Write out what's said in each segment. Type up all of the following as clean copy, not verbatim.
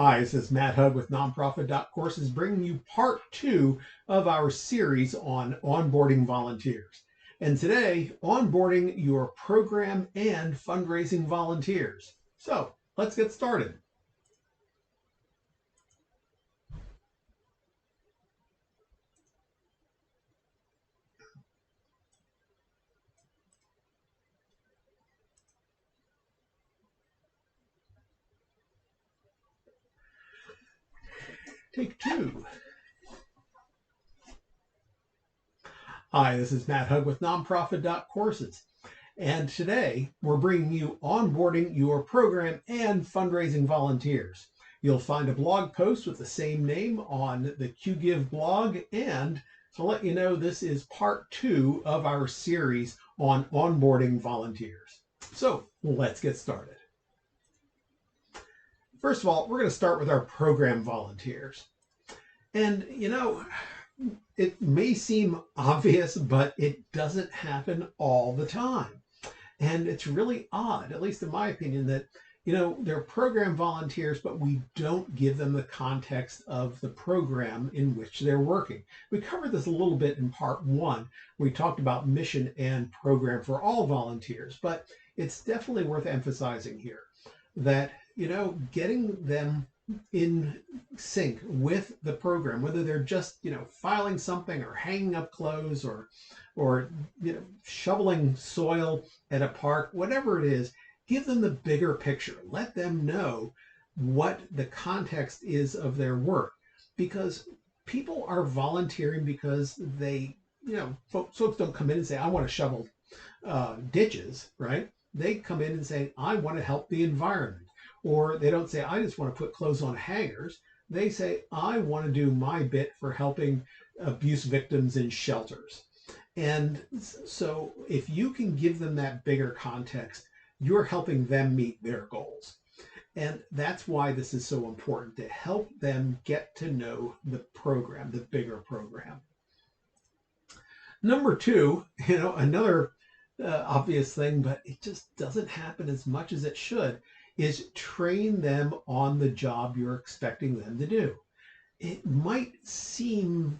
Hi, this is Matt Hugg with Nonprofit.Courses, bringing you part 2 of our series on onboarding volunteers. And today, onboarding your program and fundraising volunteers. So let's get started. Take 2. Hi, this is Matt Hugg with Nonprofit.Courses. And today we're bringing you onboarding your program and fundraising volunteers. You'll find a blog post with the same name on the QGive blog. And to let you know, this is part 2 of our series on onboarding volunteers. So let's get started. First of all, we're going to start with our program volunteers. And it may seem obvious, but it doesn't happen all the time. And it's really odd, at least in my opinion, that they're program volunteers, but we don't give them the context of the program in which they're working. We covered this a little bit in part 1. We talked about mission and program for all volunteers, but it's definitely worth emphasizing here that getting them in sync with the program, whether they're just filing something or hanging up clothes or shoveling soil at a park, whatever it is, give them the bigger picture. Let them know what the context is of their work, because people are volunteering because they folks don't come in and say, I want to shovel ditches, right? They come in and say, I want to help the environment. Or they don't say, I just want to put clothes on hangers. They say, I want to do my bit for helping abuse victims in shelters. And so if you can give them that bigger context, you're helping them meet their goals. And that's why this is so important, to help them get to know the program, the bigger program. Number 2, another obvious thing, but it just doesn't happen as much as it should, is train them on the job you're expecting them to do. It might seem,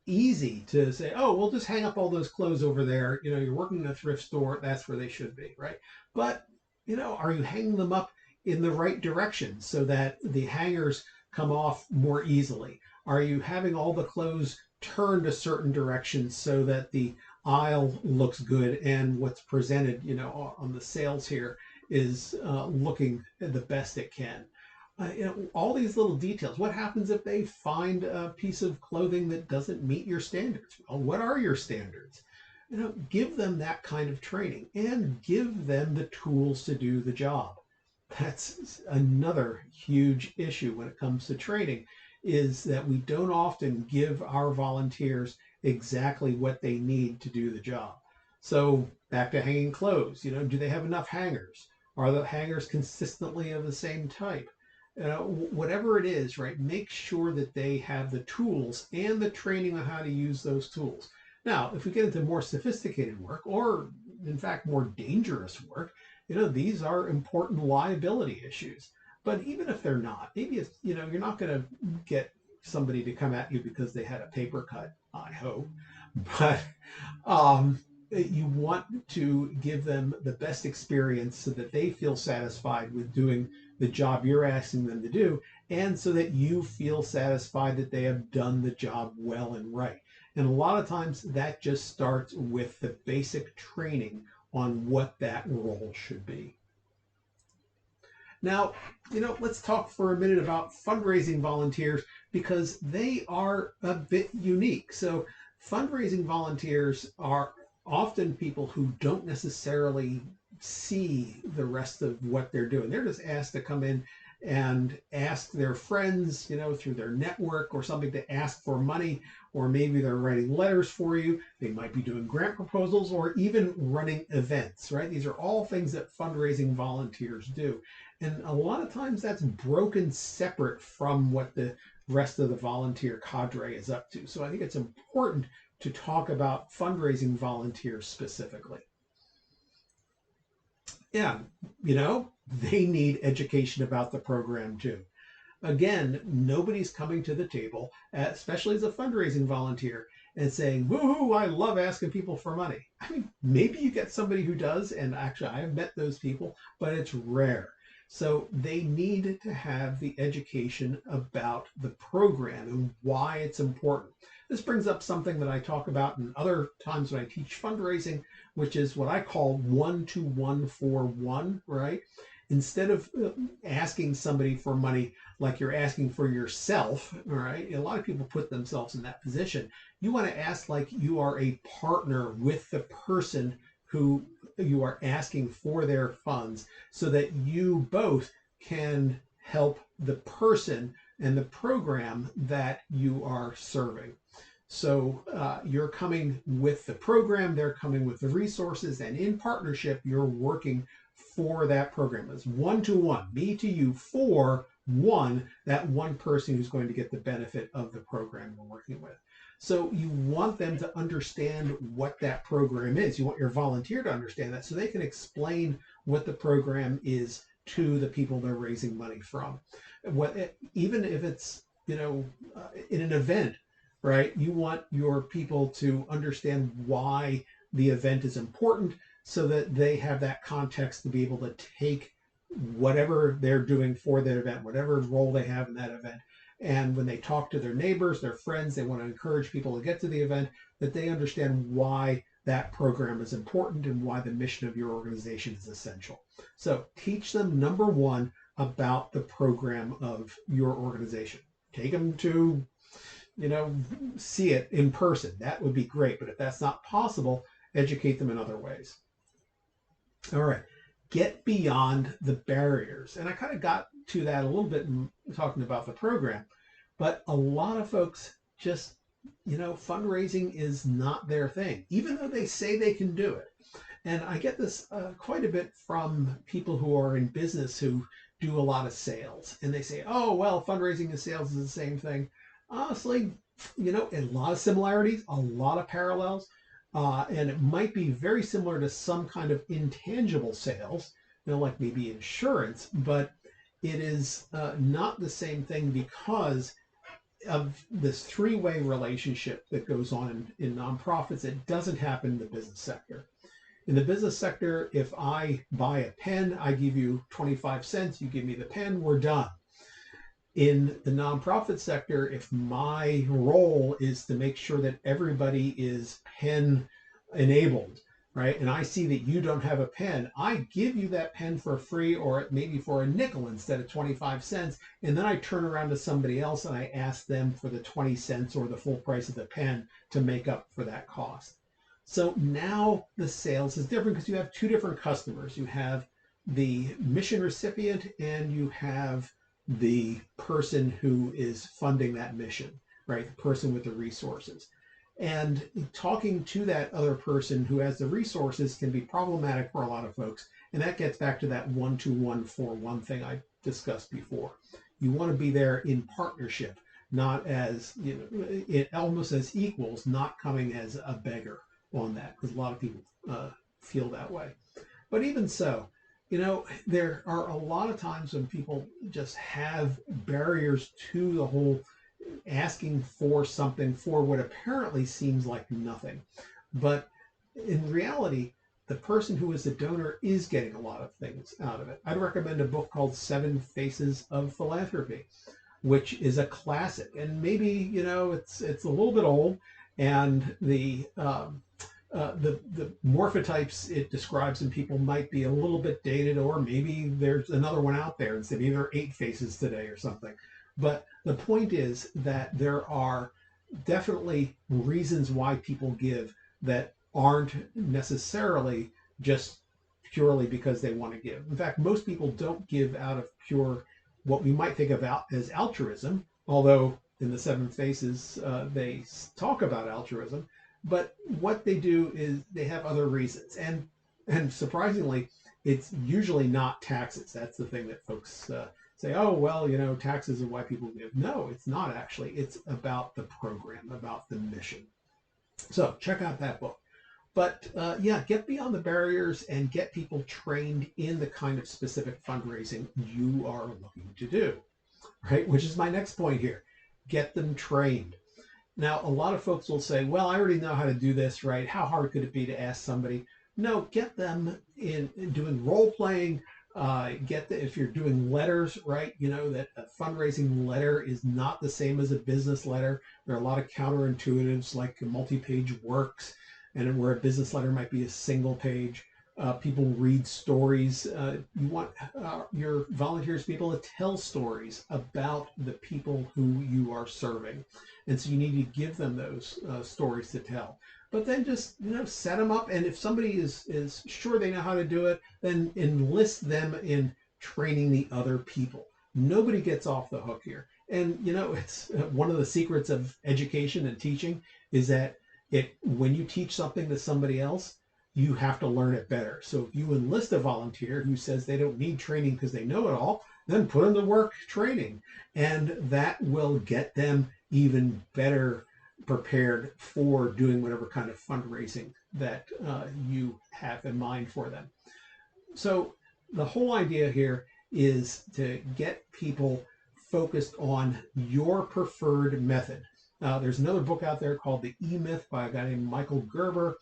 easy to say, oh, we'll just hang up all those clothes over there. You're working in a thrift store. That's where they should be, right? But, are you hanging them up in the right direction so that the hangers come off more easily? Are you having all the clothes turned a certain direction so that the aisle looks good and what's presented, on the sales here is looking the best it can? All these little details. What happens if they find a piece of clothing that doesn't meet your standards? Well, what are your standards? Give them that kind of training and give them the tools to do the job. That's another huge issue when it comes to training, is that we don't often give our volunteers exactly what they need to do the job. So back to hanging clothes, do they have enough hangers? Are the hangers consistently of the same type? Whatever it is, right? Make sure that they have the tools and the training on how to use those tools. Now, if we get into more sophisticated work, or in fact more dangerous work, these are important liability issues. But even if they're not, maybe it's, you're not going to get somebody to come at you because they had a paper cut, I hope. But you want to give them the best experience so that they feel satisfied with doing the job you're asking them to do, and so that you feel satisfied that they have done the job well and right. And a lot of times that just starts with the basic training on what that role should be. Now, let's talk for a minute about fundraising volunteers, because they are a bit unique. So fundraising volunteers are often people who don't necessarily see the rest of what they're doing. They're just asked to come in and ask their friends, through their network or something, to ask for money, or maybe they're writing letters for you. They might be doing grant proposals or even running events, right? These are all things that fundraising volunteers do. And a lot of times that's broken separate from what the rest of the volunteer cadre is up to. So I think it's important to talk about fundraising volunteers specifically. Yeah, they need education about the program too. Again, nobody's coming to the table, especially as a fundraising volunteer, and saying, woohoo, I love asking people for money. I mean, maybe you get somebody who does, and actually I have met those people, but it's rare. So they need to have the education about the program and why it's important. This brings up something that I talk about in other times when I teach fundraising, which is what I call 1-to-1-for-1, right? Instead of asking somebody for money like you're asking for yourself, all right? A lot of people put themselves in that position. You want to ask like you are a partner with the person who you are asking for their funds, so that you both can help the person and the program that you are serving. So you're coming with the program, they're coming with the resources, and in partnership, you're working for that program. It's 1-to-1, me to you for one, that one person who's going to get the benefit of the program we're working with. So you want them to understand what that program is. You want your volunteer to understand that so they can explain what the program is to the people they're raising money from. Even if it's, in an event, right? You want your people to understand why the event is important so that they have that context to be able to take whatever they're doing for that event, whatever role they have in that event. And when they talk to their neighbors, their friends, they want to encourage people to get to the event, that they understand why that program is important and why the mission of your organization is essential. So teach them, number one, about the program of your organization. Take them to, see it in person. That would be great. But if that's not possible, educate them in other ways. All right. Get beyond the barriers. And I kind of got to that a little bit in talking about the program, but a lot of folks just, fundraising is not their thing, even though they say they can do it. And I get this quite a bit from people who are in business who do a lot of sales. And they say, oh, well, fundraising and sales is the same thing. Honestly, a lot of similarities, a lot of parallels. And it might be very similar to some kind of intangible sales, like maybe insurance, but it is not the same thing because of this three-way relationship that goes on in nonprofits. It doesn't happen in the business sector. In the business sector, if I buy a pen, I give you 25 cents, you give me the pen, we're done. In the nonprofit sector, if my role is to make sure that everybody is pen enabled, right, and I see that you don't have a pen, I give you that pen for free or maybe for a nickel instead of 25 cents. And then I turn around to somebody else and I ask them for the 20 cents or the full price of the pen to make up for that cost. So now the sales is different because you have two different customers. You have the mission recipient and you have the person who is funding that mission, right? The person with the resources. And talking to that other person who has the resources can be problematic for a lot of folks. And that gets back to that 1-to-1-for-1 thing I discussed before. You want to be there in partnership, not as, it almost as equals, not coming as a beggar on that, because a lot of people feel that way. But even so, there are a lot of times when people just have barriers to the whole asking for something for what apparently seems like nothing. But in reality, the person who is the donor is getting a lot of things out of it. I'd recommend a book called 7 Faces of Philanthropy, which is a classic. And maybe, it's a little bit old, and the morphotypes it describes in people might be a little bit dated, or maybe there's another one out there and maybe there are 8 faces today or something. But the point is that there are definitely reasons why people give that aren't necessarily just purely because they want to give. In fact, most people don't give out of pure, what we might think of as altruism, although in the 7 Faces they talk about altruism. But what they do is they have other reasons. And surprisingly, it's usually not taxes. That's the thing that folks say, oh, well, taxes are why people give. No, it's not actually. It's about the program, about the mission. So check out that book. But get beyond the barriers and get people trained in the kind of specific fundraising you are looking to do. right? Which is my next point here. Get them trained. Now, a lot of folks will say, well, I already know how to do this, right? How hard could it be to ask somebody? No, get them in doing role playing. If you're doing letters, right? You know that a fundraising letter is not the same as a business letter. There are a lot of counterintuitives like multi-page works, and where a business letter might be a single page. People read stories. You want your volunteers to be able to tell stories about the people who you are serving. And so you need to give them those stories to tell. But then just set them up. And if somebody is sure they know how to do it, then enlist them in training the other people. Nobody gets off the hook here. And it's one of the secrets of education and teaching is that when you teach something to somebody else, you have to learn it better. So if you enlist a volunteer who says they don't need training because they know it all, then put them to work training. And that will get them even better prepared for doing whatever kind of fundraising that you have in mind for them. So the whole idea here is to get people focused on your preferred method. There's another book out there called The E-Myth by a guy named Michael Gerber.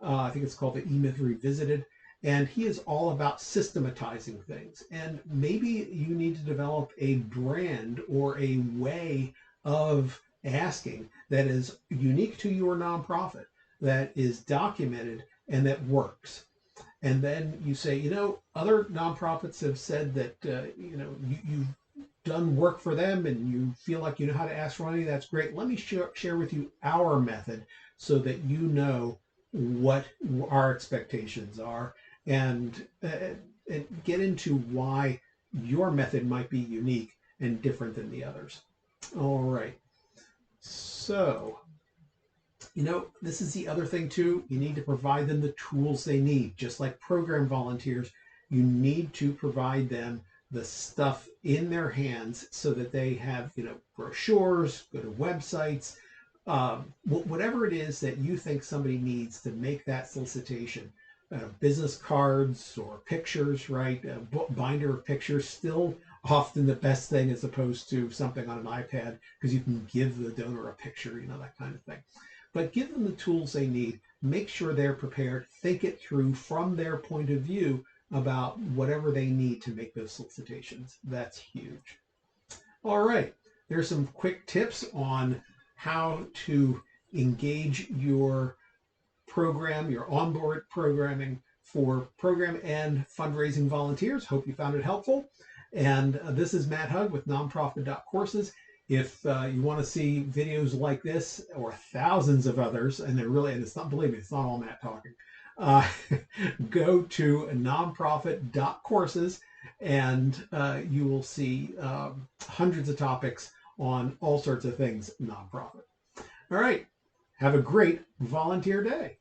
I think it's called The E-Myth Revisited. And he is all about systematizing things. And maybe you need to develop a brand or a way of asking that is unique to your nonprofit, that is documented and that works. And then you say, other nonprofits have said that, you've done work for them and you feel like you know how to ask for money. That's great. Let me share with you our method so that you know what our expectations are and get into why your method might be unique and different than the others. All right. So, this is the other thing too. You need to provide them the tools they need. Just like program volunteers, you need to provide them the stuff in their hands so that they have, brochures, go to websites, whatever it is that you think somebody needs to make that solicitation. Business cards or pictures, right? A binder of pictures, still often the best thing as opposed to something on an iPad because you can give the donor a picture, that kind of thing. But give them the tools they need. Make sure they're prepared. Think it through from their point of view about whatever they need to make those solicitations. That's huge. All right. There's some quick tips on how to engage your program, your onboard programming for program and fundraising volunteers. Hope you found it helpful. And this is Matt Hugg with Nonprofit.Courses. If you want to see videos like this or thousands of others, and it's not, believe me, it's not all Matt talking, go to Nonprofit.Courses and you will see hundreds of topics on all sorts of things nonprofit. All right. Have a great volunteer day.